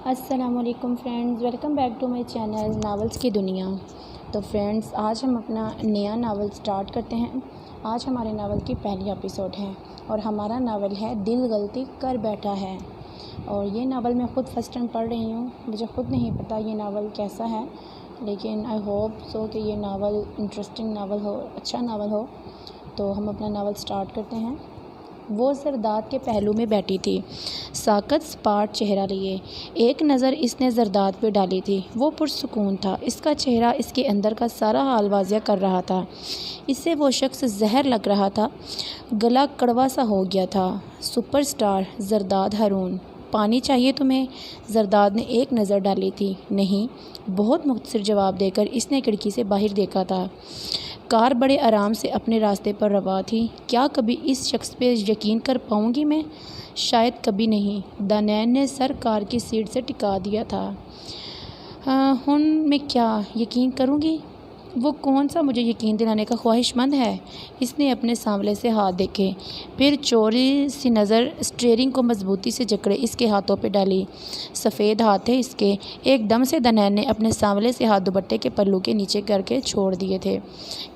السلام علیکم friends, welcome back to my channel novels کی دنیا۔ تو فرینڈز، آج ہم اپنا نیا ناول سٹارٹ کرتے ہیں۔ آج ہمارے ناول کی پہلی ایپیسوڈ ہے اور ہمارا ناول ہے دل غلطی کر بیٹھا ہے۔ اور یہ ناول میں خود فرسٹ ٹائم پڑھ رہی ہوں، مجھے خود نہیں پتہ یہ ناول کیسا ہے، لیکن آئی ہوپ سو کہ یہ ناول انٹرسٹنگ ناول ہو، اچھا ناول ہو۔ تو ہم اپنا ناول سٹارٹ کرتے ہیں۔ وہ زرداد کے پہلو میں بیٹھی تھی، ساکت سپاٹ چہرہ لیے۔ ایک نظر اس نے زرداد پہ ڈالی تھی، وہ پرسکون تھا۔ اس کا چہرہ اس کے اندر کا سارا حال واضح کر رہا تھا۔ اسے وہ شخص زہر لگ رہا تھا، گلا کڑوا سا ہو گیا تھا۔ سپر سٹار زرداد ہارون، پانی چاہیے تمہیں؟ زرداد نے ایک نظر ڈالی تھی۔ نہیں، بہت مختصر جواب دے کر اس نے کھڑکی سے باہر دیکھا تھا۔ کار بڑے آرام سے اپنے راستے پر رواں تھی۔ کیا کبھی اس شخص پہ یقین کر پاؤں گی میں؟ شاید کبھی نہیں۔ دانیال نے سر کار کی سیٹ سے ٹکا دیا تھا۔ ہن میں کیا یقین کروں گی؟ وہ کون سا مجھے یقین دلانے کا خواہش مند ہے؟ اس نے اپنے سانولے سے ہاتھ دیکھے، پھر چوری سی نظر اسٹیئرنگ کو مضبوطی سے جکڑے اس کے ہاتھوں پہ ڈالی۔ سفید ہاتھ تھے اس کے۔ ایک دم سے دانیال نے اپنے سانولے سے ہاتھ دوپٹے کے پلو کے نیچے کر کے چھوڑ دیے تھے۔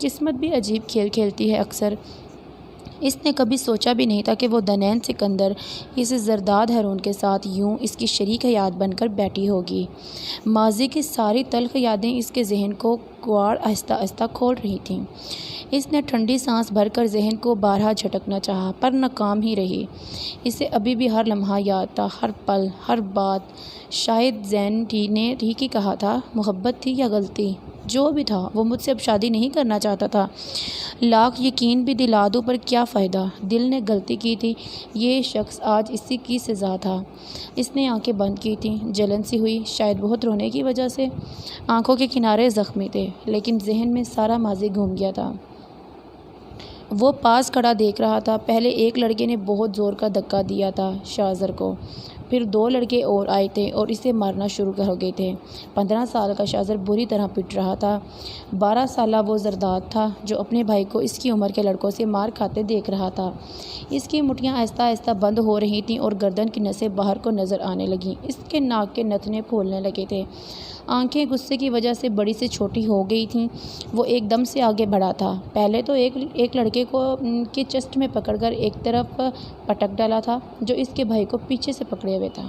قسمت بھی عجیب کھیل کھیلتی ہے اکثر۔ اس نے کبھی سوچا بھی نہیں تھا کہ وہ دانیال سکندر اس زرداد ہارون کے ساتھ یوں اس کی شریک حیات بن کر بیٹھی ہوگی۔ ماضی کی ساری تلخ یادیں اس کے ذہن کو کواڑ آہستہ آہستہ کھول رہی تھیں۔ اس نے ٹھنڈی سانس بھر کر ذہن کو بارہا جھٹکنا چاہا، پر ناکام ہی رہی۔ اسے ابھی بھی ہر لمحہ یاد تھا، ہر پل، ہر بات۔ شاید زین نے ٹھیک ہی کہا تھا، محبت تھی یا غلطی، جو بھی تھا وہ مجھ سے اب شادی نہیں کرنا چاہتا تھا۔ لاکھ یقین بھی دلا دوں پر کیا فائدہ؟ دل نے غلطی کی تھی، یہ شخص آج اسی کی سزا تھا۔ اس نے آنکھیں بند کی تھیں، جلن سی ہوئی، شاید بہت رونے کی وجہ سے۔ آنکھوں کے کنارے زخمی تھے، لیکن ذہن میں سارا ماضی گھوم گیا تھا۔ وہ پاس کھڑا دیکھ رہا تھا۔ پہلے ایک لڑکے نے بہت زور کا دھکا دیا تھا شاذر کو، پھر 2 لڑکے اور آئے تھے اور اسے مارنا شروع ہو گئے تھے۔ 15 سال کا شاذر بری طرح پٹ رہا تھا۔ 12 سالہ وہ زرداد تھا جو اپنے بھائی کو اس کی عمر کے لڑکوں سے مار کھاتے دیکھ رہا تھا۔ اس کی مٹھیاں آہستہ آہستہ بند ہو رہی تھیں اور گردن کی نسیں باہر کو نظر آنے لگیں۔ اس کے ناک کے نتنے پھولنے لگے تھے۔ آنکھیں غصے کی وجہ سے بڑی سے چھوٹی ہو گئی تھیں۔ وہ ایک دم سے آگے بڑھا تھا۔ پہلے تو ایک لڑکے کو کے چسٹ میں پکڑ کر ایک طرف پٹک ڈالا تھا جو اس کے بھائی کو پیچھے سے پکڑے ہوئے تھا۔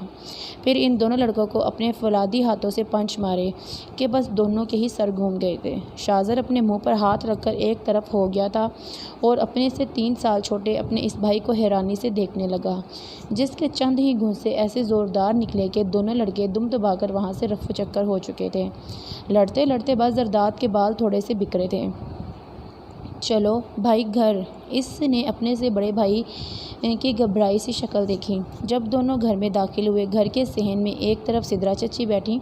پھر ان دونوں لڑکوں کو اپنے فولادی ہاتھوں سے پنچ مارے کہ بس دونوں کے ہی سر گھوم گئے تھے۔ شاذر اپنے منہ پر ہاتھ رکھ کر ایک طرف ہو گیا تھا اور اپنے سے 3 سال چھوٹے اپنے اس بھائی کو حیرانی سے دیکھنے لگا، جس کے چند ہی گھونسے ایسے زوردار نکلے کہ دونوں لڑکے دم دبا کر وہاں سے رفو چکر ہو چکے تھے۔ لڑتے لڑتے بس زرداد کے بال تھوڑے سے بکھرے تھے۔ چلو بھائی گھر، اس نے اپنے سے بڑے بھائی کی گھبرائی سی شکل دیکھی۔ جب دونوں گھر میں داخل ہوئے، گھر کے صحن میں ایک طرف سدرا چچی بیٹھی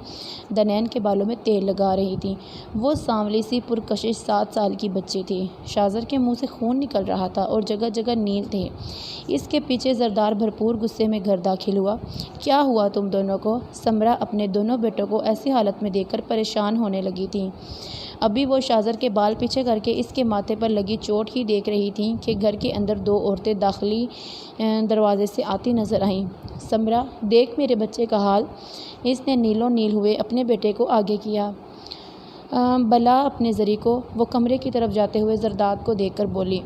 دانیال کے بالوں میں تیل لگا رہی تھی۔ وہ سانولی سی پرکشش 7 سال کی بچی تھی۔ شاذر کے منہ سے خون نکل رہا تھا اور جگہ جگہ نیل تھے۔ اس کے پیچھے زرداد بھرپور غصے میں گھر داخل ہوا۔ کیا ہوا تم دونوں کو؟ سمرا اپنے دونوں بیٹوں کو ایسی حالت میں دیکھ کر پریشان ہونے لگی تھی۔ ابھی وہ شاذر کے بال پیچھے کر کے اس کے ماتھے پر لگی چوٹ ہی دیکھ رہی تھیں کہ گھر کے اندر 2 عورتیں داخلی دروازے سے آتی نظر آئیں۔ سمرا، دیکھ میرے بچے کا حال۔ اس نے نیلو نیل ہوئے اپنے بیٹے کو آگے کیا۔ بلا اپنے زری کو۔ وہ کمرے کی طرف جاتے ہوئے زرداد کو دیکھ کر بولی،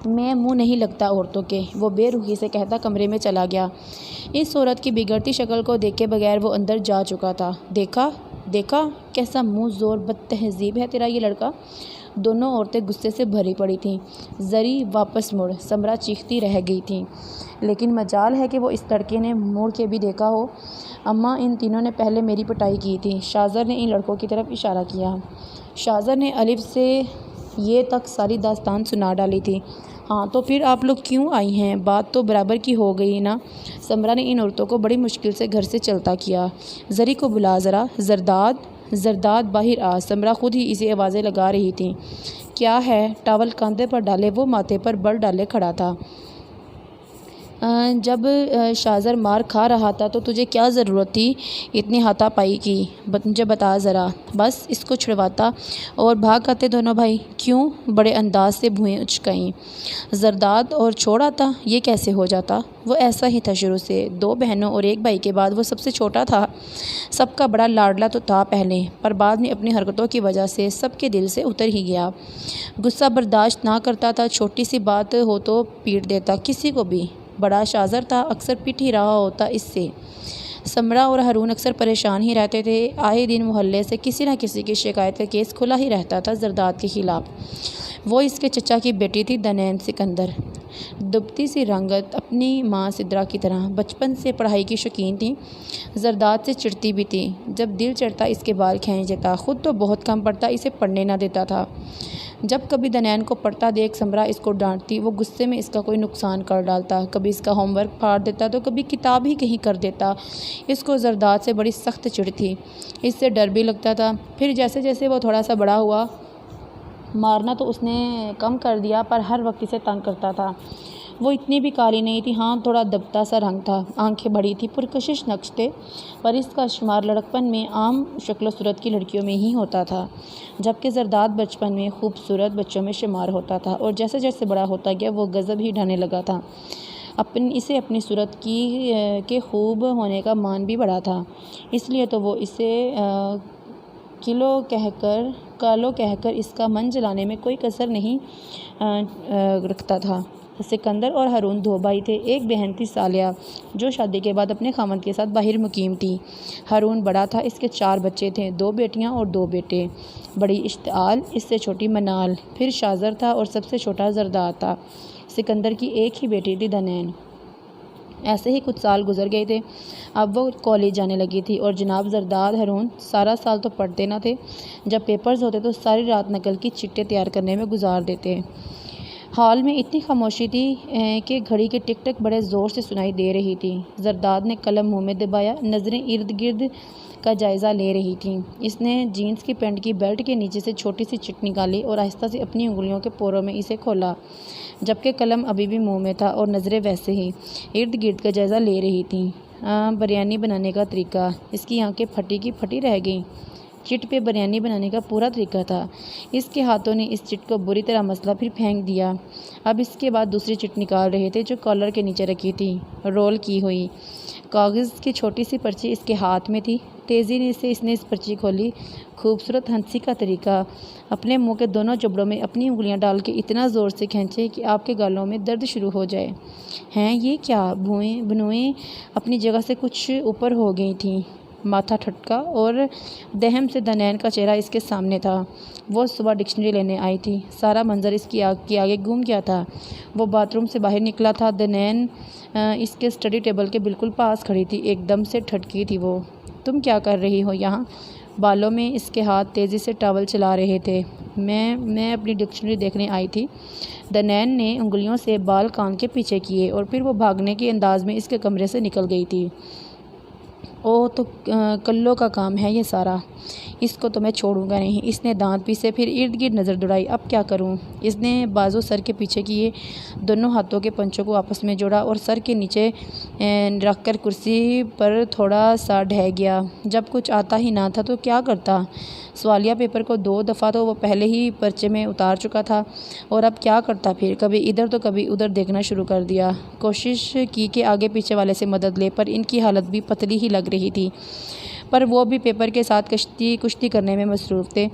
میں منہ نہیں لگتا عورتوں کے، وہ بے رحمی سے کہتا کمرے میں چلا گیا۔ اس عورت کی بگڑتی شکل کو دیکھے بغیر وہ اندر جا چکا تھا۔ دیکھا کیسا منہ زور بد تہذیب ہے تیرا یہ لڑکا؟ دونوں عورتیں غصے سے بھری پڑی تھیں۔ زری واپس مڑ، سمرا چیختی رہ گئی تھی۔ لیکن مجال ہے کہ وہ اس لڑکے نے مڑ کے بھی دیکھا ہو۔ اماں، ان تینوں نے پہلے میری پٹائی کی تھی۔ شاذر نے ان لڑکوں کی طرف اشارہ کیا۔ شاذر نے الف سے یہ تک ساری داستان سنا ڈالی تھی۔ ہاں تو پھر آپ لوگ کیوں آئی ہیں؟ بات تو برابر کی ہو گئی نا؟ سمرا نے ان عورتوں کو بڑی مشکل سے گھر سے چلتا کیا۔ زری کو بلا ذرا۔ زرداد باہر آ۔ سمرا خود ہی اسے آوازیں لگا رہی تھی۔ کیا ہے؟ ٹاول کاندھے پر ڈالے وہ ماتھے پر بر ڈالے کھڑا تھا۔ جب شازر مار کھا رہا تھا تو تجھے کیا ضرورت تھی اتنی ہاتھا پائی کی؟ مجھے بتا ذرا۔ بس اس کو چھڑواتا اور بھاگ آتے دونوں بھائی۔ کیوں؟ بڑے انداز سے بھوئیں اچکائیں۔ زرداد اور چھوڑ آتا؟ یہ کیسے ہو جاتا؟ وہ ایسا ہی تھا شروع سے، 2 بہنوں اور 1 بھائی کے بعد وہ سب سے چھوٹا تھا۔ سب کا بڑا لاڈلا تو تھا پہلے، پر بعد میں اپنی حرکتوں کی وجہ سے سب کے دل سے اتر ہی گیا۔ غصہ برداشت نہ کرتا تھا، چھوٹی سی بات ہو تو پیٹ دیتا کسی کو بھی۔ بڑا شازر تھا، اکثر پٹ ہی رہا ہوتا اس سے۔ سمرا اور ہارون اکثر پریشان ہی رہتے تھے، آئے دن محلے سے کسی نہ کسی کی شکایت کا کیس کھلا ہی رہتا تھا زرداد کے خلاف۔ وہ اس کے چچا کی بیٹی تھی دنین سکندر، دبتی سی رنگت، اپنی ماں سدرا کی طرح، بچپن سے پڑھائی کی شوقین تھی، زرداد سے چڑھتی بھی تھی، جب دل چڑھتا اس کے بال کھینچ دیتا، خود تو بہت کم پڑھتا، اسے پڑھنے نہ دیتا تھا۔ جب کبھی دنین کو پڑھتا دیکھ سمرا اس کو ڈانٹتی، وہ غصے میں اس کا کوئی نقصان کر ڈالتا، کبھی اس کا ہوم ورک پھاڑ دیتا تو کبھی کتاب ہی کہیں کر دیتا۔ اس کو زرداد سے بڑی سخت چڑ تھی، اس سے ڈر بھی لگتا تھا۔ پھر جیسے جیسے وہ تھوڑا سا بڑا ہوا، مارنا تو اس نے کم کر دیا، پر ہر وقت اسے تنگ کرتا تھا۔ وہ اتنی بھی کالی نہیں تھی، ہاں تھوڑا دبتا سا رنگ تھا، آنکھیں بڑی تھی، پرکشش نقش تھے، پر اس کا شمار لڑکپن میں عام شکل و صورت کی لڑکیوں میں ہی ہوتا تھا، جبکہ زرداد بچپن میں خوبصورت بچوں میں شمار ہوتا تھا، اور جیسے جیسے بڑا ہوتا گیا وہ غضب ہی ڈھانے لگا تھا۔ اسے اپنی صورت کے خوب ہونے کا مان بھی بڑا تھا، اس لیے تو وہ اسے کالو کہہ کر اس کا من جلانے میں کوئی کسر نہیں رکھتا تھا۔ سکندر اور ہارون 2 بھائی تھے، ایک بہن تھی صالحہ، جو شادی کے بعد اپنے خاوند کے ساتھ باہر مقیم تھی۔ ہارون بڑا تھا، اس کے 4 بچے تھے، 2 بیٹیاں اور 2 بیٹے۔ بڑی اشتعال، اس سے چھوٹی منال، پھر شازر تھا اور سب سے چھوٹا زرداد تھا۔ سکندر کی ایک ہی بیٹی تھی دنین۔ ایسے ہی کچھ سال گزر گئے تھے، اب وہ کالج جانے لگی تھی، اور جناب زرداد ہارون سارا سال تو پڑھتے نہ تھے، جب پیپرز ہوتے تو ساری رات نقل کی چٹیں تیار کرنے میں گزار دیتے۔ ہال میں اتنی خاموشی تھی کہ گھڑی کی ٹک ٹک بڑے زور سے سنائی دے رہی تھی۔ زرداد نے قلم منہ میں دبایا، نظریں ارد گرد کا جائزہ لے رہی تھیں۔ اس نے جینس کی پینٹ کی بیلٹ کے نیچے سے چھوٹی سی چٹ نکالی اور آہستہ سے اپنی انگلیوں کے پوروں میں اسے کھولا، جبکہ قلم ابھی بھی منہ میں تھا اور نظریں ویسے ہی ارد گرد کا جائزہ لے رہی تھیں۔ بریانی بنانے کا طریقہ، اس کی آنکھیں پھٹی کی پھٹی رہ گئیں۔ چٹ پہ بریانی بنانے کا پورا طریقہ تھا۔ اس کے ہاتھوں نے اس چٹ کو بری طرح مسلا، پھر پھینک دیا۔ اب اس کے بعد دوسری چٹ نکال رہے تھے جو کالر کے نیچے رکھی تھی، رول کی ہوئی کاغذ کی چھوٹی سی پرچی اس کے ہاتھ میں تھی۔ تیزی سے اس نے اس پرچی کھولی۔ خوبصورت ہنسی کا طریقہ، اپنے منہ کے دونوں جبڑوں میں اپنی انگلیاں ڈال کے اتنا زور سے کھینچے کہ آپ کے گالوں میں درد شروع ہو جائے۔ ہیں یہ کیا؟ بنوئیں اپنی جگہ سے کچھ اوپر ہو گئی تھیں۔ ماتھا ٹھٹکا اور دہم سے دنین کا چہرہ اس کے سامنے تھا۔ وہ صبح ڈکشنری لینے آئی تھی، سارا منظر اس کی آگے گم گیا تھا۔ وہ باتھ روم سے باہر نکلا تھا، دنین اس کے اسٹڈی ٹیبل کے بالکل پاس کھڑی تھی، ایک دم سے ٹھٹکی تھی وہ۔ تم کیا کر رہی ہو یہاں؟ بالوں میں اس کے ہاتھ تیزی سے ٹاول چلا رہے تھے۔ میں اپنی ڈکشنری دیکھنے آئی تھی۔ دنین نے انگلیوں سے بال کان کے پیچھے کیے اور پھر وہ بھاگنے کے انداز میں اس کے کمرے سے نکل گئی تھی۔ اوہ تو کلو کا کام ہے یہ سارا، اس کو تو میں چھوڑوں گا نہیں۔ اس نے دانت پیسے، پھر ارد گرد نظر دوڑائی، اب کیا کروں؟ اس نے بازو سر کے پیچھے کیے، دونوں ہاتھوں کے پنچوں کو آپس میں جوڑا اور سر کے نیچے رکھ کر کرسی پر تھوڑا سا ڈھہ گیا۔ جب کچھ آتا ہی نہ تھا تو کیا کرتا؟ سوالیہ پیپر کو 2 دفعہ تو وہ پہلے ہی پرچے میں اتار چکا تھا، اور اب کیا کرتا پھر؟ کبھی ادھر تو کبھی ادھر دیکھنا شروع کر دیا۔ کوشش کی کہ آگے پیچھے والے سے مدد لے، پر ان کی حالت بھی پتلی ہی لگ رہی تھی، پر وہ بھی پیپر کے ساتھ کشتی کرنے میں مصروف تھے۔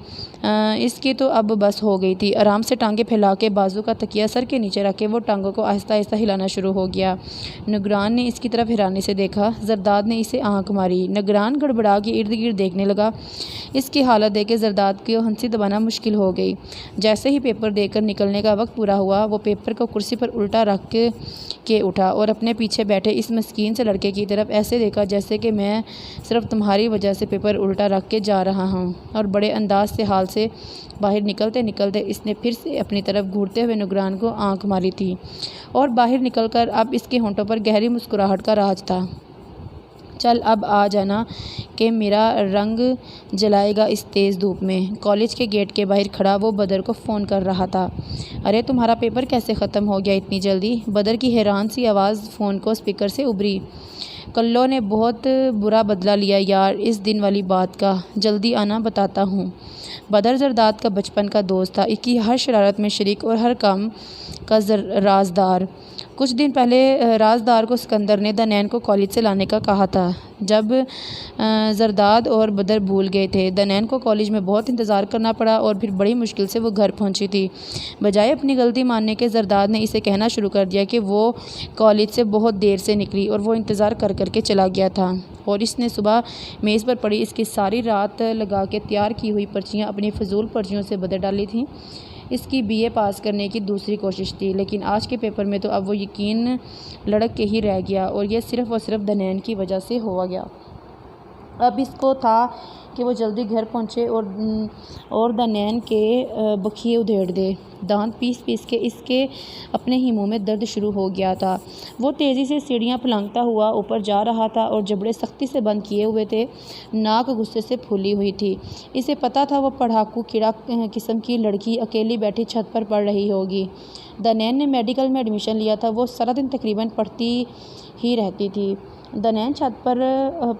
اس کی تو اب بس ہو گئی تھی۔ آرام سے ٹانگیں پھیلا کے بازو کا تکیہ سر کے نیچے رکھ کے وہ ٹانگوں کو آہستہ آہستہ ہلانا شروع ہو گیا۔ نگران نے اس کی طرف حیرانی سے دیکھا۔ زرداد نے اسے آنکھ ماری۔ نگران گڑبڑا کے ارد گرد دیکھنے لگا۔ اس کی حالت دیکھ کے زرداد کی ہنسی دبانا مشکل ہو گئی۔ جیسے ہی پیپر دے کر نکلنے کا وقت پورا ہوا، وہ پیپر کو کرسی پر الٹا رکھ کے اٹھا اور اپنے پیچھے بیٹھے اس مسکین سے لڑکے کی طرف ایسے دیکھا جیسے کہ میں صرف تمہاری وجہ سے پیپر الٹا رکھ کے جا رہا ہوں، اور بڑے انداز سے ہال سے باہر نکلتے نکلتے اس نے پھر سے اپنی طرف گھورتے ہوئے نگران کو آنکھ ماری تھی، اور باہر نکل کر اب اس کے ہونٹوں پر گہری مسکراہٹ کا راج تھا۔ چل اب آ جانا کہ میرا رنگ جلائے گا اس تیز دھوپ میں۔ کالج کے گیٹ کے باہر کھڑا وہ بدر کو فون کر رہا تھا۔ ارے تمہارا پیپر کیسے ختم ہو گیا اتنی جلدی؟ بدر کی حیران سی آواز فون کو اسپیکر سے ابھری۔ کلو نے بہت برا بدلہ لیا یار اس دن والی بات کا، جلدی آنا بتاتا ہوں۔ بدر زرداد کا بچپن کا دوست تھا، اس کی ہر شرارت میں شریک اور ہر کام کا رازدار۔ کچھ دن پہلے رازدار کو سکندر نے دنین کو کالج سے لانے کا کہا تھا۔ جب زرداد اور بدر بھول گئے تھے، دنین کو کالج میں بہت انتظار کرنا پڑا اور پھر بڑی مشکل سے وہ گھر پہنچی تھی۔ بجائے اپنی غلطی ماننے کے، زرداد نے اسے کہنا شروع کر دیا کہ وہ کالج سے بہت دیر سے نکلی اور وہ انتظار کر کر کے چلا گیا تھا، اور اس نے صبح میز پر پڑی اس کی ساری رات لگا کے تیار کی ہوئی پرچیاں اپنی فضول پرچیوں سے بدل ڈالی تھیں۔ اس کی BA پاس کرنے کی دوسری کوشش تھی، لیکن آج کے پیپر میں تو اب وہ یقین لڑک کے ہی رہ گیا، اور یہ صرف اور صرف دنین کی وجہ سے ہوا گیا۔ اب اس کو تھا کہ وہ جلدی گھر پہنچے اور دنین کے بکھیے ادھیڑ دے۔ دانت پیس پیس کے اس کے اپنے ہی منہ میں درد شروع ہو گیا تھا۔ وہ تیزی سے سیڑھیاں پھلانگتا ہوا اوپر جا رہا تھا اور جبڑے سختی سے بند کیے ہوئے تھے، ناک غصے سے پھولی ہوئی تھی۔ اسے پتہ تھا وہ پڑھاکو کیڑا قسم کی لڑکی اکیلی بیٹھی چھت پر پڑھ رہی ہوگی۔ دنین نے میڈیکل میں ایڈمیشن لیا تھا، وہ سارا دن تقریباً پڑھتی ہی رہتی تھی۔ دنین چھت پر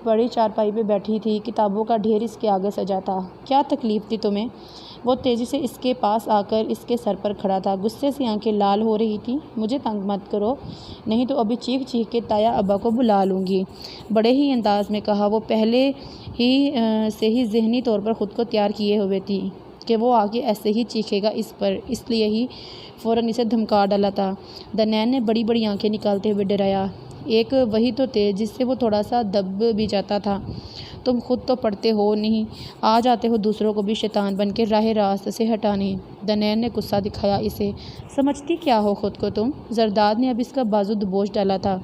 پڑی چارپائی پہ بیٹھی تھی، کتابوں کا ڈھیر اس کے آگے سجا تھا۔ کیا تکلیف تھی تمہیں؟ وہ تیزی سے اس کے پاس آ کر اس کے سر پر کھڑا تھا، غصے سے آنکھیں لال ہو رہی تھیں۔ مجھے تنگ مت کرو، نہیں تو ابھی چیخ چیخ کے تایا ابا کو بلا لوں گی، بڑے ہی انداز میں کہا۔ وہ پہلے ہی سے ہی ذہنی طور پر خود کو تیار کیے ہوئے تھی کہ وہ آگے ایسے ہی چیخے گا اس پر، اس لیے ہی فوراً اسے دھمکا ڈالا تھا۔ دنین نے بڑی بڑی آنکھیں نکالتے ہوئے ڈرایا۔ ایک وہی تو تھے جس سے وہ تھوڑا سا دب بھی جاتا تھا۔ تم خود تو پڑھتے ہو نہیں، آ جاتے ہو دوسروں کو بھی شیطان بن کے راہ راست سے ہٹانے۔ دنین نے غصہ دکھایا اسے۔ سمجھتی کیا ہو خود کو تم؟ زرداد نے اب اس کا بازو دبوچ ڈالا تھا۔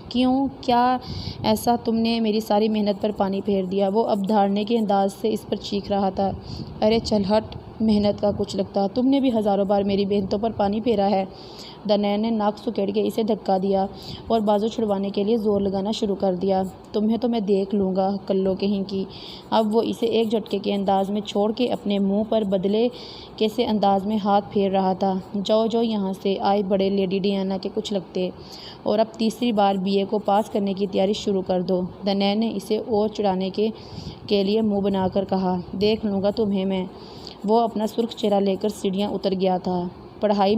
کیوں؟ کیا ایسا تم نے میری ساری محنت پر پانی پھیر دیا؟ وہ اب دھاڑنے کے انداز سے اس پر چیخ رہا تھا۔ ارے چل ہٹ، محنت کا کچھ لگتا، تم نے بھی ہزاروں بار میری محنتوں پر پانی پھیرا ہے۔ دنین نے ناک سکیڑ کے اسے دھکا دیا اور بازو چھڑوانے کے لیے زور لگانا شروع کر دیا۔ تمہیں تو میں دیکھ لوں گا، کلو کہیں کی۔ اب وہ اسے ایک جھٹکے کے انداز میں چھوڑ کے اپنے منہ پر بدلے کے سے انداز میں ہاتھ پھیر رہا تھا۔ جاؤ جاؤ یہاں سے، آئے بڑے لیڈی ڈیانا کے کچھ لگتے، اور اب تیسری بار BA کو پاس کرنے کی تیاری شروع کر دو۔ دنین نے اسے اور چڑھانے کے لیے منہ بنا کر کہا۔ دیکھ لوں گا تمہیں میں۔ وہ اپنا سرخ چہرہ لے کر سیڑھیاں اتر گیا تھا۔ پڑھائی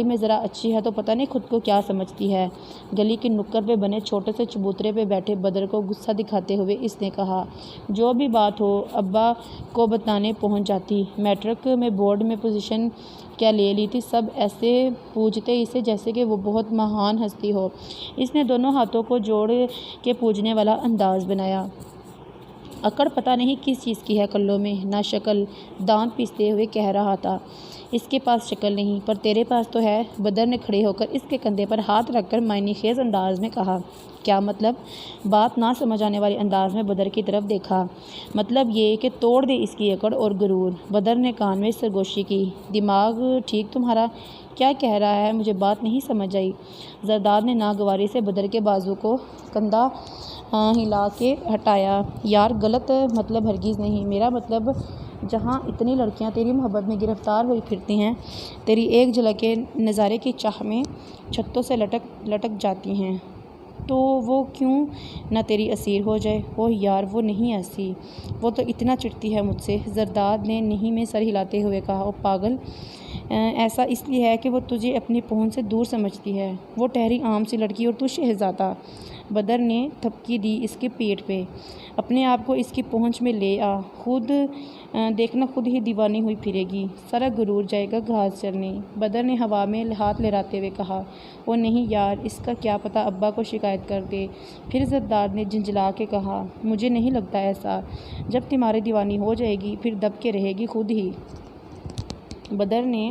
میں ذرا اچھی ہے تو پتہ نہیں خود کو کیا سمجھتی ہے، گلی کی نکڑ پہ بنے چھوٹے سے چبوترے پہ بیٹھے بدر کو غصہ دکھاتے ہوئے اس نے کہا۔ جو بھی بات ہو ابا کو بتانے پہنچ جاتی۔ میٹرک میں بورڈ میں پوزیشن کیا لے لی تھی؟ سب ایسے پوجتے اسے جیسے کہ وہ بہت مہان ہستی ہو۔ اس نے دونوں ہاتھوں کو جوڑ کے پوجنے والا انداز بنایا۔ اکڑ پتہ نہیں کس چیز کی ہے کلو میں، نہ شکل، دانت پیستے ہوئے کہہ رہا تھا۔ اس کے پاس شکل نہیں، پر تیرے پاس تو ہے۔ بدر نے کھڑے ہو کر اس کے کندھے پر ہاتھ رکھ کر معنی خیز انداز میں کہا۔ کیا مطلب؟ بات نہ سمجھ آنے والے انداز میں بدر کی طرف دیکھا۔ مطلب یہ کہ توڑ دے اس کی اکڑ اور غرور۔ بدر نے کان میں سرگوشی کی۔ دماغ ٹھیک تمہارا؟ کیا کہہ رہا ہے؟ مجھے بات نہیں سمجھ آئی۔ زرداد نے ناگواری سے بدر کے بازو کو کندھا ہلا کے ہٹایا۔ یار غلط مطلب ہرگز نہیں، میرا مطلب جہاں اتنی لڑکیاں تیری محبت میں گرفتار ہوئی پھرتی ہیں، تیری ایک جھلک کے نظارے کی چاہ میں چھتوں سے لٹک جاتی ہیں، تو وہ کیوں نہ تیری اسیر ہو جائے؟ اوہ یار وہ نہیں ایسی، وہ تو اتنا چڑھتی ہے مجھ سے۔ زرداد نے نہیں میں سر ہلاتے ہوئے کہا۔ او پاگل، ایسا اس لیے ہے کہ وہ تجھے اپنی پہنچ سے دور سمجھتی ہے۔ وہ ٹہری عام سی لڑکی اور تو شہزادہ۔ بدر نے تھپکی دی اس کے پیٹ پہ۔ اپنے آپ کو اس کی پہنچ میں لے آ، خود دیکھنا خود ہی دیوانی ہوئی پھرے گی، سارا غرور جائے گا گھاس چرنے۔ بدر نے ہوا میں ہاتھ لہراتے ہوئے کہا۔ او نہیں یار، اس کا کیا پتہ ابا کو شکایت کر دے۔ پھر زرداد نے جھنجھلا کے کہا۔ مجھے نہیں لگتا ایسا، جب تمہاری دیوانی ہو جائے گی پھر دب کے رہے گی خود ہی۔ بدر نے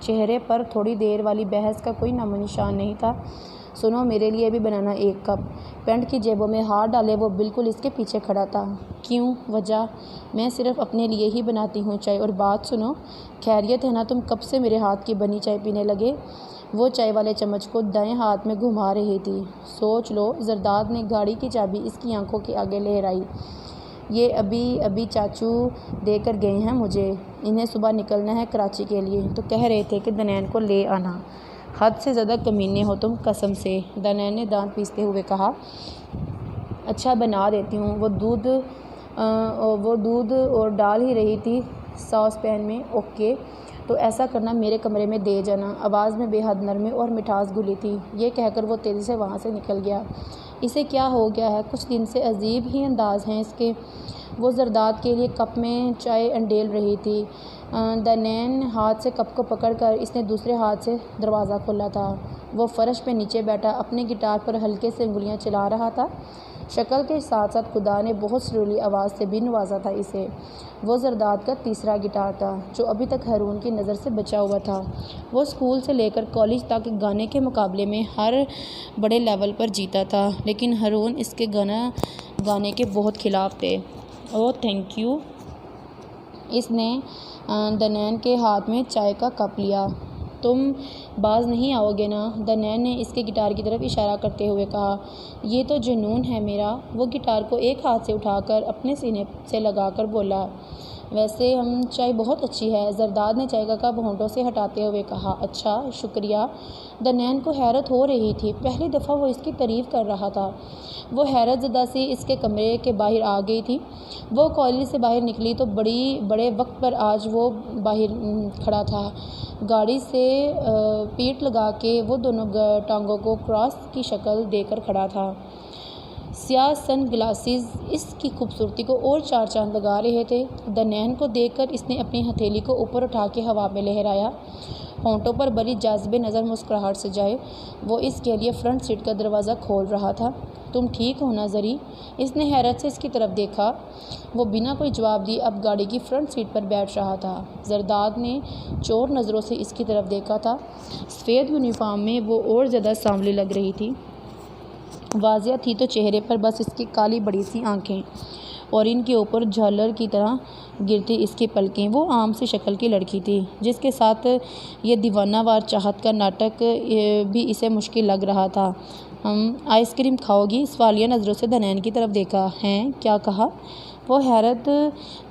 چہرے پر تھوڑی دیر والی بحث کا کوئی نام و نشان نہیں تھا۔ سنو، میرے لیے بھی بنانا 1 کپ۔ پینٹ کی جیبوں میں ہاتھ ڈالے وہ بالکل اس کے پیچھے کھڑا تھا۔ کیوں؟ وجہ؟ میں صرف اپنے لیے ہی بناتی ہوں چائے۔ اور بات سنو، خیریت ہے نا؟ تم کب سے میرے ہاتھ کی بنی چائے پینے لگے؟ وہ چائے والے چمچ کو دائیں ہاتھ میں گھما رہی تھی۔ سوچ لو، زرداد نے گاڑی کی چابی اس کی آنکھوں کے آگے لہرائی۔ یہ ابھی چاچو دے کر گئے ہیں مجھے، انہیں صبح نکلنا ہے کراچی کے لیے، تو کہہ رہے تھے کہ دنین کو لے آنا۔ حد سے زیادہ کمینے ہو تم، قسم سے، دنین نے دانت پیستے ہوئے کہا۔ اچھا بنا دیتی ہوں۔ وہ دودھ اور ڈال ہی رہی تھی ساس پین میں۔ اوکے، تو ایسا کرنا، میرے کمرے میں دے جانا۔ آواز میں بے حد نرمی اور مٹھاس گھلی تھی۔ یہ کہہ کر وہ تیزی سے وہاں سے نکل گیا۔ اسے کیا ہو گیا ہے؟ کچھ دن سے عجیب ہی انداز ہیں اس کے۔ وہ زرداد کے لیے کپ میں چائے انڈیل رہی تھی۔ دنین ہاتھ سے کپ کو پکڑ کر اس نے دوسرے ہاتھ سے دروازہ کھولا تھا۔ وہ فرش پہ نیچے بیٹھا اپنے گٹار پر ہلکے سے انگلیاں چلا رہا تھا۔ شکل کے ساتھ ساتھ خدا نے بہت سریلی آواز سے بھی نوازا تھا اسے۔ وہ زرداد کا تیسرا گٹار تھا جو ابھی تک ہارون کی نظر سے بچا ہوا تھا۔ وہ اسکول سے لے کر کالج تک گانے کے مقابلے میں ہر بڑے لیول پر جیتا تھا، لیکن ہارون اس کے گانا گانے کے بہت خلاف تھے۔ اوہ تھینک یو۔ اس نے دنین کے ہاتھ میں چائے کا کپ لیا۔ تم باز نہیں آؤ گے نا؟ دنین نے اس کے گٹار کی طرف اشارہ کرتے ہوئے کہا۔ یہ تو جنون ہے میرا۔ وہ گٹار کو ایک ہاتھ سے اٹھا کر اپنے سینے سے لگا کر بولا۔ ویسے چائے بہت اچھی ہے، زرداد نے چائے کا کپ ہونٹوں سے ہٹاتے ہوئے کہا۔ اچھا، شکریہ۔ دنین کو حیرت ہو رہی تھی، پہلی دفعہ وہ اس کی تعریف کر رہا تھا۔ وہ حیرت زدہ سی اس کے کمرے کے باہر آ گئی تھی۔ وہ کالج سے باہر نکلی تو بڑے وقت پر آج وہ باہر کھڑا تھا۔ گاڑی سے پیٹ لگا کے وہ دونوں ٹانگوں کو کراس کی شکل دے کر کھڑا تھا۔ سیاہ سن گلاسز اس کی خوبصورتی کو اور 4 چاند لگا رہے تھے۔ دنین کو دیکھ کر اس نے اپنی ہتھیلی کو اوپر اٹھا کے ہوا میں لہرایا، ہونٹوں پر بڑی جاذب نظر مسکراہٹ سجائے۔ وہ اس کے لیے فرنٹ سیٹ کا دروازہ کھول رہا تھا۔ تم ٹھیک ہو نا زری؟ اس نے حیرت سے اس کی طرف دیکھا۔ وہ بنا کوئی جواب دیے اب گاڑی کی فرنٹ سیٹ پر بیٹھ رہا تھا۔ زرداد نے چور نظروں سے اس کی طرف دیکھا تھا۔ سفید یونیفارم میں وہ اور زیادہ سانولی لگ رہی تھی۔ واضح تھی تو چہرے پر بس اس کی کالی بڑی سی آنکھیں اور ان کے اوپر جھالر کی طرح گرتی اس کی پلکیں۔ وہ عام سی شکل کی لڑکی تھی جس کے ساتھ یہ دیوانہ وار چاہت کا ناٹک بھی اسے مشکل لگ رہا تھا۔ آئس کریم کھاؤ گی؟ سوالیہ نظروں سے دنین کی طرف دیکھا۔ ہیں؟ کیا کہا؟ وہ حیرت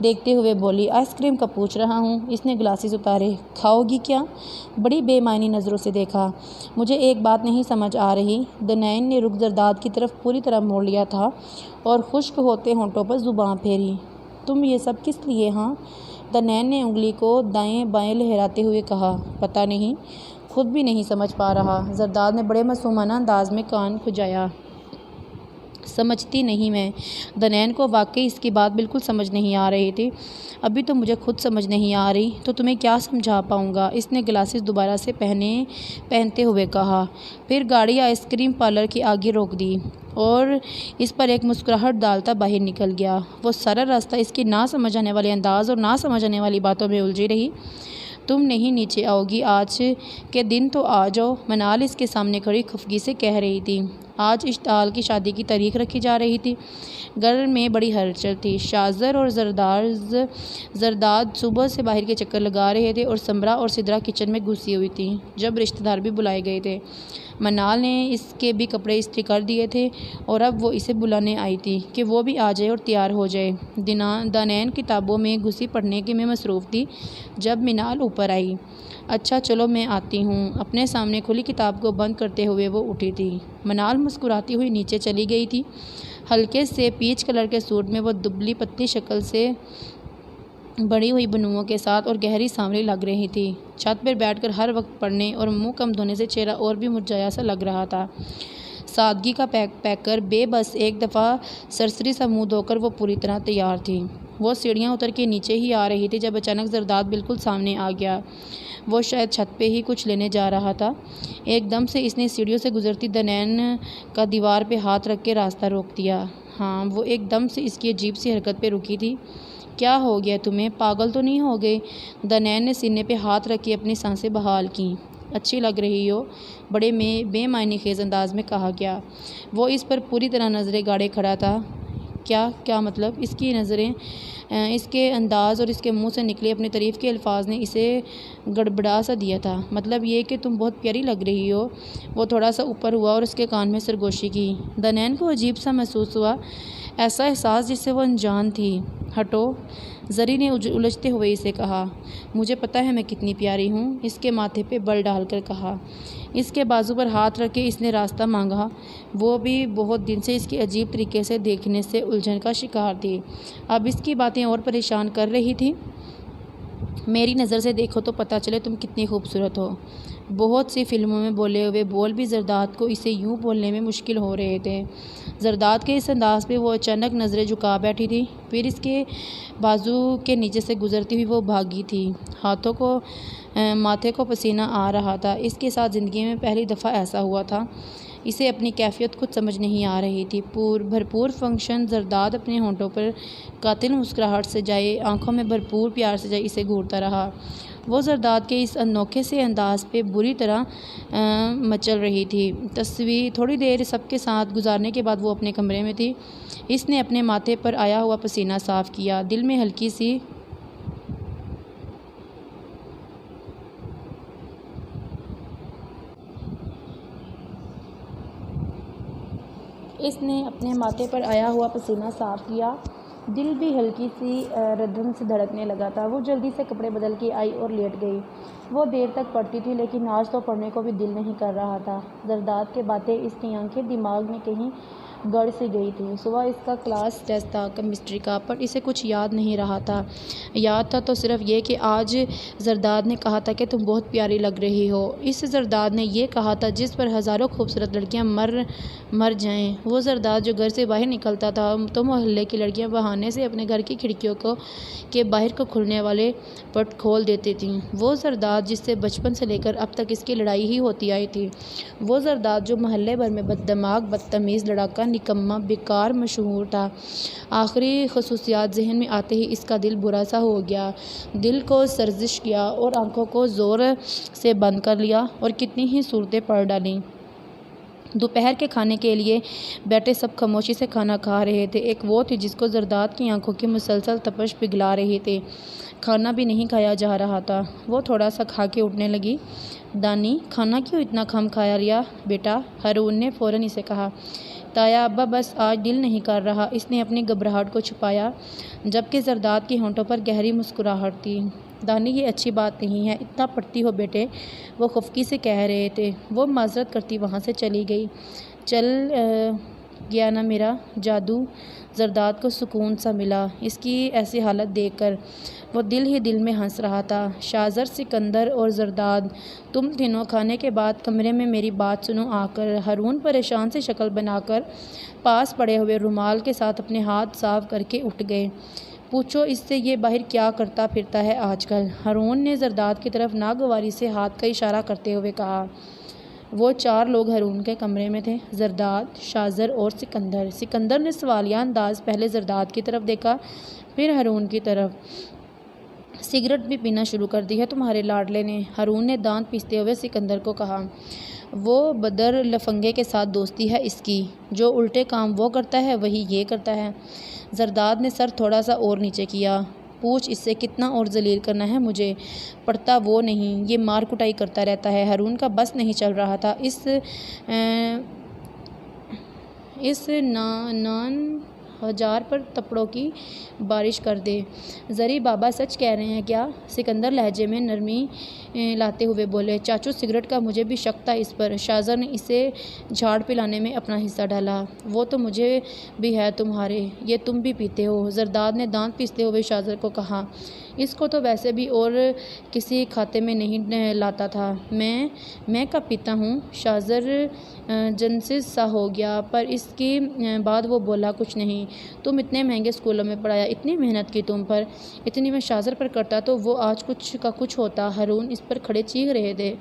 دیکھتے ہوئے بولی۔ آئس کریم کا پوچھ رہا ہوں۔ اس نے گلاسز اتارے۔ کھاؤ گی کیا؟ بڑی بے معنی نظروں سے دیکھا۔ مجھے ایک بات نہیں سمجھ آ رہی۔ دنین نے رخ زرداد کی طرف پوری طرح موڑ لیا تھا اور خشک ہوتے ہونٹوں پر زبان پھیری۔ تم یہ سب کس لیے؟ ہاں؟ دنین نے انگلی کو دائیں بائیں لہراتے ہوئے کہا۔ پتہ نہیں، خود بھی نہیں سمجھ پا رہا۔ زرداد نے بڑے معصومانہ انداز میں کان کھجایا۔ سمجھتی نہیں میں؟ دنین کو واقعی اس کی بات بالکل سمجھ نہیں آ رہی تھی۔ ابھی تو مجھے خود سمجھ نہیں آ رہی تو تمہیں کیا سمجھا پاؤں گا؟ اس نے گلاسز دوبارہ سے پہنتے ہوئے کہا۔ پھر گاڑی آئس کریم پارلر کے آگے روک دی اور اس پر ایک مسکراہٹ ڈالتا باہر نکل گیا۔ وہ سارا راستہ اس کی نہ سمجھ آنے والے انداز اور نہ سمجھ آنے والی باتوں میں الجھی رہی۔ تم نہیں نیچے آؤ گی آج کے دن تو آ جاؤ، منال اس کے سامنے کھڑی خفگی سے کہہ رہی تھی۔ آج اشتعال کی شادی کی تاریخ رکھی جا رہی تھی۔ گھر میں بڑی ہلچل تھی۔ شازر اور زرداد صبح سے باہر کے چکر لگا رہے تھے اور سمرا اور سدرا کچن میں گھسی ہوئی تھیں جب رشتہ دار بھی بلائے گئے تھے۔ منال نے اس کے بھی کپڑے استری کر دیے تھے اور اب وہ اسے بلانے آئی تھی کہ وہ بھی آ جائے اور تیار ہو جائے۔ دنین کتابوں میں گھسی پڑھنے میں مصروف تھی جب منال اوپر آئی۔ اچھا چلو میں آتی ہوں۔ اپنے سامنے کھلی کتاب کو بند کرتے ہوئے وہ اٹھی تھی۔ منال مسکراتی ہوئی نیچے چلی گئی تھی۔ ہلکے سے پیچ کلر کے سوٹ میں وہ دبلی پتلی شکل سے بڑی ہوئی بنوؤں کے ساتھ اور گہری سانولی لگ رہی تھی۔ چھت پر بیٹھ کر ہر وقت پڑھنے اور منہ کم دھونے سے چہرہ اور بھی مرجھایا سا لگ رہا تھا۔ سادگی کا پیک کر بے بس ایک دفعہ سرسری سا منہ دھو کر وہ پوری طرح تیار تھی۔ وہ سیڑھیاں اتر کے نیچے ہی آ رہی تھی جب اچانک زرداد بالکل سامنے آ گیا۔ وہ شاید چھت پہ ہی کچھ لینے جا رہا تھا۔ ایک دم سے اس نے سیڑھیوں سے گزرتی دنین کا دیوار پہ ہاتھ رکھ کے راستہ روک دیا۔ ہاں، وہ ایک دم سے اس کی عجیب سی حرکت پہ رکی تھی۔ کیا ہو گیا تمہیں؟ پاگل تو نہیں ہو گئے؟ دنین نے سینے پہ ہاتھ رکھ کے اپنی سانسیں بحال کیں۔ اچھی لگ رہی ہو، بڑے بے معنی خیز انداز میں کہا گیا۔ وہ اس پر پوری طرح نظریں گاڑے کھڑا تھا۔ کیا مطلب؟ اس کی نظریں، اس کے انداز اور اس کے منہ سے نکلے اپنی تعریف کے الفاظ نے اسے گڑبڑا سا دیا تھا۔ مطلب یہ کہ تم بہت پیاری لگ رہی ہو۔ وہ تھوڑا سا اوپر ہوا اور اس کے کان میں سرگوشی کی۔ دنین کو عجیب سا محسوس ہوا، ایسا احساس جس سے وہ انجان تھی۔ ہٹو، زری نے الجھتے ہوئے اسے کہا۔ مجھے پتہ ہے میں کتنی پیاری ہوں، اس کے ماتھے پہ بل ڈال کر کہا۔ اس کے بازو پر ہاتھ رکھ کے اس نے راستہ مانگا۔ وہ بھی بہت دن سے اس کی عجیب طریقے سے دیکھنے سے الجھن کا شکار تھی۔ اب اس کی باتیں اور پریشان کر رہی تھی۔ میری نظر سے دیکھو تو پتہ چلے تم کتنی خوبصورت ہو۔ بہت سی فلموں میں بولے ہوئے بول بھی زرداد کو اسے یوں بولنے میں مشکل ہو رہے تھے۔ زرداد کے اس انداز پہ وہ اچانک نظریں جھکا بیٹھی تھی، پھر اس کے بازو کے نیچے سے گزرتی ہوئی وہ بھاگی تھی۔ ماتھے کو پسینہ آ رہا تھا۔ اس کے ساتھ زندگی میں پہلی دفعہ ایسا ہوا تھا۔ اسے اپنی کیفیت خود سمجھ نہیں آ رہی تھی۔ بھرپور فنکشن زرداد اپنے ہونٹوں پر قاتل مسکراہٹ سے جائے، آنکھوں میں بھرپور پیار سے جائے اسے گھورتا رہا۔ وہ زرداد کے اس انوکھے سے انداز پہ بری طرح مچل رہی تھی۔ تھوڑی دیر سب کے ساتھ گزارنے کے بعد وہ اپنے کمرے میں تھی۔ اس نے اپنے ماتھے پر آیا ہوا پسینہ صاف کیا، دل میں ہلکی سی دل بھی ہلکی سی ردھن سے دھڑکنے لگا تھا۔ وہ جلدی سے کپڑے بدل کے آئی اور لیٹ گئی۔ وہ دیر تک پڑھتی تھی لیکن آج تو پڑھنے کو بھی دل نہیں کر رہا تھا۔ زرداد کے باتیں اس کی آنکھیں دماغ میں کہیں گڑ سی گئی تھی۔ صبح اس کا کلاس ٹیسٹ تھا کیمسٹری کا، پر اسے کچھ یاد نہیں رہا تھا۔ یاد تھا تو صرف یہ کہ آج زرداد نے کہا تھا کہ تم بہت پیاری لگ رہی ہو۔ اس زرداد نے یہ کہا تھا جس پر ہزاروں خوبصورت لڑکیاں مر جائیں۔ وہ زرداد جو گھر سے باہر نکلتا تھا تو محلے کی لڑکیاں بہانے سے اپنے گھر کی کھڑکیوں کے باہر کو کھلنے والے پٹ کھول دیتی تھیں۔ وہ زرداد جس سے بچپن سے لے کر اب تک اس کی لڑائی ہی ہوتی آئی تھی۔ وہ زرداد جو محلے بھر میں بددماغ، بدتمیز، لڑاکا، نکما، بیکار مشہور تھا۔ آخری خصوصیات ذہن میں آتے ہی اس کا دل برا سا ہو گیا۔ دل کو سرزش کیا اور آنکھوں کو زور سے بند کر لیا اور کتنی ہی صورتیں پڑھ ڈالیں۔ دوپہر کے کھانے کے لیے بیٹھے سب خاموشی سے کھانا کھا رہے تھے۔ ایک وہ تھی جس کو زرداد کی آنکھوں کی مسلسل تپش پگھلا رہی تھی۔ کھانا بھی نہیں کھایا جا رہا تھا۔ وہ تھوڑا سا کھا کے اٹھنے لگی۔ دانی، کھانا کیوں اتنا کم کھایا ریا بیٹا؟ ہارون نے فوراً اسے کہا۔ تایا ابا بس آج دل نہیں کر رہا۔ اس نے اپنی گھبراہٹ کو چھپایا جبکہ زرداد کے ہونٹوں پر گہری مسکراہٹ تھی۔ دانی، یہ اچھی بات نہیں ہے، اتنا پڑھتی ہو بیٹے، وہ خفگی سے کہہ رہے تھے۔ وہ معذرت کرتی وہاں سے چلی گئی۔ چل گیا نا میرا جادو؟ زرداد کو سکون سا ملا اس کی ایسی حالت دیکھ کر۔ وہ دل ہی دل میں ہنس رہا تھا۔ شاذر، سکندر اور زرداد، تم تینوں کھانے کے بعد کمرے میں میری بات سنو آ کر۔ ہارون پریشان سی شکل بنا کر پاس پڑے ہوئے رومال کے ساتھ اپنے ہاتھ صاف کر کے اٹھ گئے۔ پوچھو اس سے یہ باہر کیا کرتا پھرتا ہے آج کل؟ ہارون نے زرداد کی طرف ناگواری سے ہاتھ کا اشارہ کرتے ہوئے کہا۔ وہ چار لوگ ہارون کے کمرے میں تھے، زرداد، شاذر اور سکندر۔ سکندر نے سوالیہ انداز پہلے زرداد کی طرف دیکھا پھر ہارون کی طرف۔ سگریٹ بھی پینا شروع کر دی ہے تمہارے لاڈلے نے؟ ہارون نے دانت پیستے ہوئے سکندر کو کہا۔ وہ بدر لفنگے کے ساتھ دوستی ہے اس کی، جو الٹے کام وہ کرتا ہے وہی یہ کرتا ہے۔ زرداد نے سر تھوڑا سا اور نیچے کیا۔ پوچھ اس سے کتنا اور ذلیل کرنا ہے مجھے؟ پڑھتا وہ نہیں، یہ مار کٹائی کرتا رہتا ہے۔ ہارون کا بس نہیں چل رہا تھا۔ اس نان ہجار پر تپڑوں کی بارش کر دے۔ زری بابا سچ کہہ رہے ہیں کیا؟ سکندر لہجے میں نرمی لاتے ہوئے بولے۔ چاچو، سگریٹ کا مجھے بھی شک تھا اس پر۔ شاذر نے اسے جھاڑ پلانے میں اپنا حصہ ڈالا۔ وہ تو مجھے بھی ہے تمہارے، یہ تم بھی پیتے ہو؟ زرداد نے دانت پیستے ہوئے شاذر کو کہا۔ اس کو تو ویسے بھی اور کسی کھاتے میں نہیں لاتا تھا۔ میں کب پیتا ہوں؟ شاذر جنسز سا ہو گیا، پر اس کے بعد وہ بولا کچھ نہیں۔ تم اتنے مہنگے اسکولوں میں پڑھایا، اتنی محنت کی تم پر، اتنی میں شاذر پر کرتا تو وہ آج کچھ کا کچھ ہوتا۔ ہارون اس پر کھڑے چیخ رہے تھے۔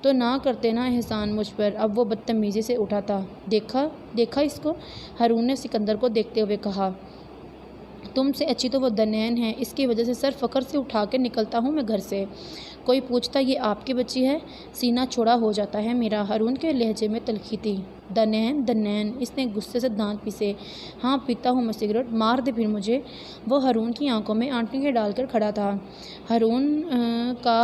تو نہ کرتے نا احسان مجھ پر؟ اب وہ بدتمیزی سے اٹھا تھا۔ دیکھا اس کو؟ ہارون نے سکندر کو دیکھتے ہوئے کہا۔ تم سے اچھی تو وہ دنین ہے، اس کی وجہ سے سر فخر سے اٹھا کے نکلتا ہوں میں گھر سے۔ کوئی پوچھتا یہ آپ کی بچی ہے، سینہ چوڑا ہو جاتا ہے میرا۔ ہارون کے لہجے میں تلخی تھی۔ دنین دنین، اس نے غصے سے دانت پیسے۔ ہاں پیتا ہوں میں سگریٹ، مار دے پھر مجھے۔ وہ ہارون کی آنکھوں میں آنٹیں ڈال کر کھڑا تھا۔ ہارون کا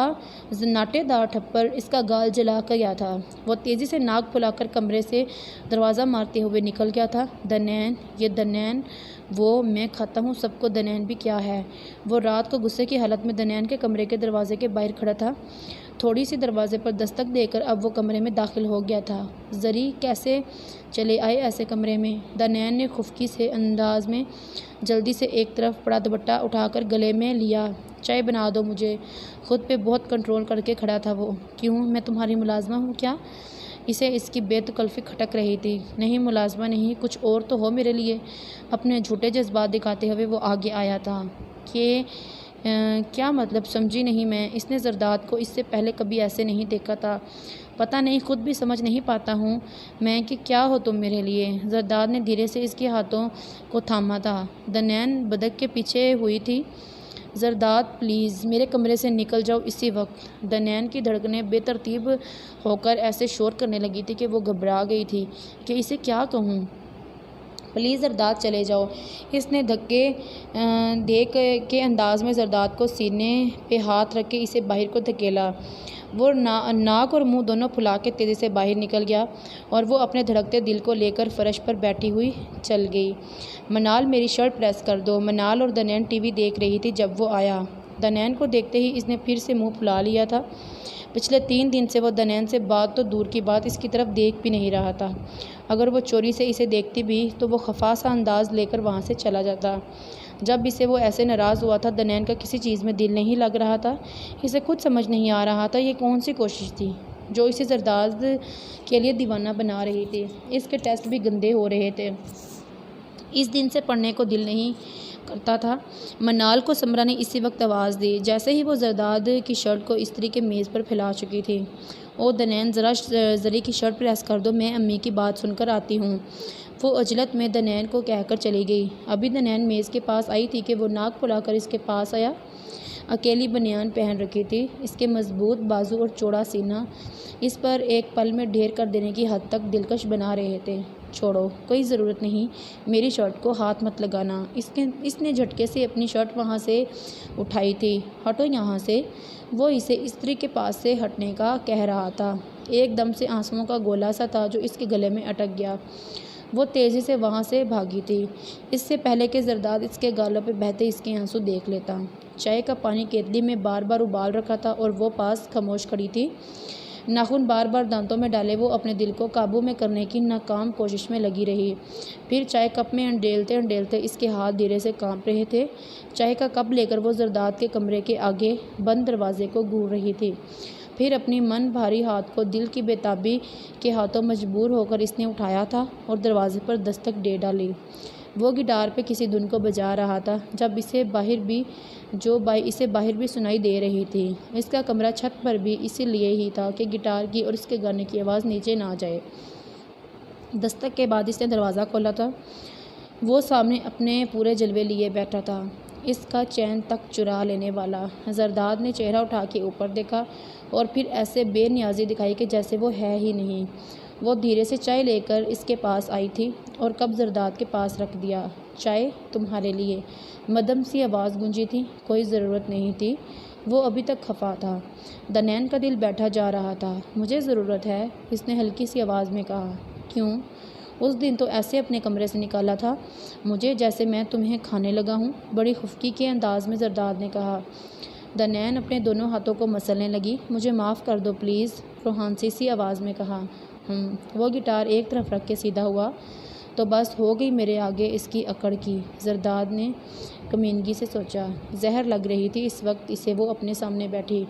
زناٹے دار تھپڑ اس کا گال جلا کر گیا تھا۔ وہ تیزی سے ناک پھلا کر کمرے سے دروازہ مارتے ہوئے نکل گیا تھا۔ دنین، یہ دنین وہ میں کھاتا ہوں سب کو، دنین بھی کیا ہے۔ وہ رات کو غصے کی حالت میں دنین کے کمرے کے دروازے کے باہر کھڑا تھا۔ تھوڑی سی دروازے پر دستک دے کر اب وہ کمرے میں داخل ہو گیا تھا۔ زری کیسے چلے آئے ایسے کمرے میں؟ دنین نے خفگی سے انداز میں جلدی سے ایک طرف پڑا دوپٹہ اٹھا کر گلے میں لیا۔ چائے بنا دو مجھے۔ خود پہ بہت کنٹرول کر کے کھڑا تھا وہ۔ کیوں، میں تمہاری ملازمہ ہوں کیا؟ اسے اس کی بے تکلفی کھٹک رہی تھی۔ نہیں ملازمہ نہیں، کچھ اور تو ہو میرے لیے۔ اپنے جھوٹے جذبات دکھاتے ہوئے وہ آگے آیا تھا۔ کہ کیا مطلب سمجھی نہیں میں۔ اس نے زرداد کو اس سے پہلے کبھی ایسے نہیں دیکھا تھا۔ پتہ نہیں، خود بھی سمجھ نہیں پاتا ہوں میں کہ کیا ہو تم میرے لیے۔ زرداد نے دھیرے سے اس کے ہاتھوں کو تھاما تھا۔ دنین بدک کے پیچھے ہوئی تھی۔ زرداد پلیز میرے کمرے سے نکل جاؤ اسی وقت۔ دنین کی دھڑکنیں بے ترتیب ہو کر ایسے شور کرنے لگی تھی کہ وہ گھبرا گئی تھی کہ اسے کیا کہوں۔ پلیز زرداد چلے جاؤ۔ اس نے دھکے دے کے انداز میں زرداد کو سینے پہ ہاتھ رکھ کے اسے باہر کو دھکیلا۔ وہ ناک اور منہ دونوں پھلا کے تیزی سے باہر نکل گیا اور وہ اپنے دھڑکتے دل کو لے کر فرش پر بیٹھی ہوئی چل گئی۔ منال میری شرٹ پریس کر دو۔ منال اور دنین ٹی وی دیکھ رہی تھی جب وہ آیا۔ دنین کو دیکھتے ہی اس نے پھر سے منہ پھلا لیا تھا۔ پچھلے 3 دن سے وہ دنین سے بات تو دور کی بات اس کی طرف دیکھ بھی نہیں رہا تھا۔ اگر وہ چوری سے اسے دیکھتی بھی تو وہ خفا سا انداز لے کر وہاں سے چلا جاتا۔ جب اسے وہ ایسے ناراض ہوا تھا دنین کا کسی چیز میں دل نہیں لگ رہا تھا۔ اسے خود سمجھ نہیں آ رہا تھا یہ کون سی کوشش تھی جو اسے زرداد کے لیے دیوانہ بنا رہی تھی۔ اس کے ٹیسٹ بھی گندے ہو رہے تھے۔ اس دن سے پڑھنے کو دل نہیں کرتا تھا۔ منال کو سمرا نے اسی وقت آواز دی جیسے ہی وہ زرداد کی شرٹ کو استری کے میز پر پھیلا چکی تھی۔ او دنین ذرا زری کی شرٹ پریس کر دو، میں امی کی بات سن کر آتی ہوں۔ وہ عجلت میں دنین کو کہہ کر چلی گئی۔ ابھی دنین میز کے پاس آئی تھی کہ وہ ناک پھلا کر اس کے پاس آیا۔ اکیلی بنیان پہن رکھی تھی۔ اس کے مضبوط بازو اور چوڑا سینہ اس پر ایک پل میں ڈھیر کر دینے کی حد تک دلکش بنا رہے تھے۔ چھوڑو، کوئی ضرورت نہیں، میری شرٹ کو ہاتھ مت لگانا۔ اس نے جھٹکے سے اپنی شرٹ وہاں سے اٹھائی تھی۔ ہٹو یہاں سے۔ وہ اسے استری کے پاس سے ہٹنے کا کہہ رہا تھا۔ ایک دم سے آنسوؤں کا گولا سا تھا جو اس کے گلے میں اٹک گیا۔ وہ تیزی سے وہاں سے بھاگی تھی اس سے پہلے کہ زرداد اس کے گالوں پہ بہتے اس کے آنسو دیکھ لیتا۔ چائے کا پانی کیتلی میں بار بار ابال رکھا تھا اور وہ پاس خاموش کھڑی تھی۔ ناخن بار بار دانتوں میں ڈالے وہ اپنے دل کو قابو میں کرنے کی ناکام کوشش میں لگی رہی۔ پھر چائے کپ میں انڈیلتے اس کے ہاتھ دھیرے سے کانپ رہے تھے۔ چائے کا کپ لے کر وہ زرداد کے کمرے کے آگے بند دروازے کو گھور رہی تھی۔ پھر اپنی من بھاری ہاتھ کو دل کی بے تابی کے ہاتھوں مجبور ہو کر اس نے اٹھایا تھا اور دروازے پر دستک دے ڈالی۔ وہ گٹار پہ کسی دھن کو بجا رہا تھا جب اسے باہر بھی سنائی دے رہی تھی۔ اس کا کمرہ چھت پر بھی اسی لیے ہی تھا کہ گٹار کی اور اس کے گانے کی آواز نیچے نہ جائے۔ دستک کے بعد اس نے دروازہ کھولا تھا۔ وہ سامنے اپنے پورے جلوے لیے بیٹھا تھا، اس کا چین تک چرا لینے والا۔ زرداد نے چہرہ اٹھا کے اوپر دیکھا اور پھر ایسے بے نیازی دکھائی کہ جیسے وہ ہے ہی نہیں۔ وہ دھیرے سے چائے لے کر اس کے پاس آئی تھی اور کپ زرداد کے پاس رکھ دیا۔ چائے تمہارے لیے، مدھم سی آواز گونجی تھی۔ کوئی ضرورت نہیں تھی، وہ ابھی تک خفا تھا۔ دنین کا دل بیٹھا جا رہا تھا۔ مجھے ضرورت ہے، اس نے ہلکی سی آواز میں کہا۔ کیوں؟ اس دن تو ایسے اپنے کمرے سے نکالا تھا مجھے جیسے میں تمہیں کھانے لگا ہوں، بڑی خفگی کے انداز میں زرداد نے کہا۔ دنین اپنے دونوں ہاتھوں کو مسلنے لگی۔ مجھے معاف کر دو پلیز، روحانسی سی آواز میں کہا۔ وہ گٹار ایک طرف رکھ کے سیدھا ہوا۔ تو بس ہو گئی میرے آگے اس کی اکڑ کی، زرداد نے کمینگی سے سوچا۔ زہر لگ رہی تھی اس وقت اسے وہ اپنے سامنے بیٹھی۔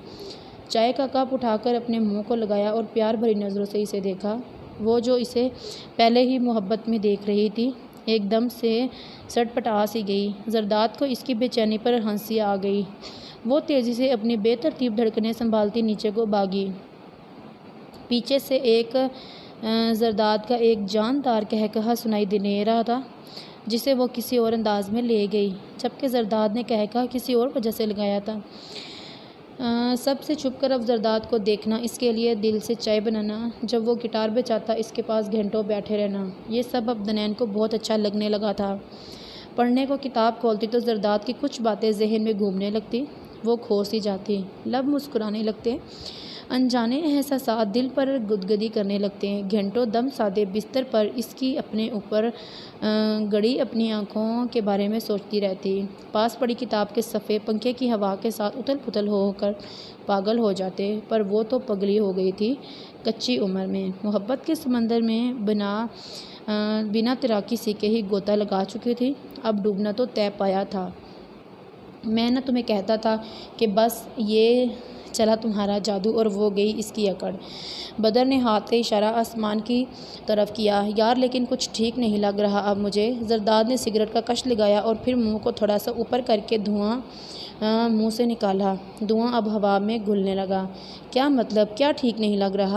چائے کا کپ اٹھا کر اپنے منہ کو لگایا اور پیار بھری نظروں سے اسے دیکھا۔ وہ جو اسے پہلے ہی محبت میں دیکھ رہی تھی ایک دم سے سٹ پٹا سی گئی۔ زرداد کو اس کی بے چینی پر ہنسی آ گئی۔ وہ تیزی سے اپنی بے ترتیب دھڑکنیں سنبھالتی نیچے کو بھاگی۔ پیچھے سے زرداد کا ایک جاندار قہقہا سنائی دے رہا تھا۔ جسے وہ کسی اور انداز میں لے گئی، جبکہ زرداد نے کہا کسی اور وجہ سے لگایا تھا۔ سب سے چھپ کر اب زرداد کو دیکھنا، اس کے لیے دل سے چائے بنانا، جب وہ گٹار بجاتا اس کے پاس گھنٹوں بیٹھے رہنا، یہ سب اب دنین کو بہت اچھا لگنے لگا تھا۔ پڑھنے کو کتاب کھولتی تو زرداد کی کچھ باتیں ذہن میں گھومنے لگتی، وہ کھو سی جاتی، لب مسکرانے لگتے، انجانے احساسات دل پر گدگدی کرنے لگتے ہیں۔ گھنٹوں دم سادے بستر پر اس کی اپنے اوپر گڑی اپنی آنکھوں کے بارے میں سوچتی رہتی، پاس پڑی کتاب کے صفحے پنکھے کی ہوا کے ساتھ اتھل پتھل ہو کر پاگل ہو جاتے، پر وہ تو پگلی ہو گئی تھی کچی عمر میں، محبت کے سمندر میں بنا تیراکی سیکھے ہی غوطہ لگا چکی تھی، اب ڈوبنا تو طے پایا تھا۔ میں نہ تمہیں کہتا تھا کہ بس یہ چلا تمہارا جادو، اور وہ گئی اس کی اکڑ۔ بدر نے ہاتھ سے اشارہ آسمان کی طرف کیا، یار لیکن کچھ ٹھیک نہیں لگ رہا اب مجھے۔ زرداد نے سگریٹ کا کش لگایا اور پھر منہ کو تھوڑا سا اوپر کر کے دھواں منہ سے نکالا، دھواں اب ہوا میں گھلنے لگا۔ کیا مطلب، کیا ٹھیک نہیں لگ رہا؟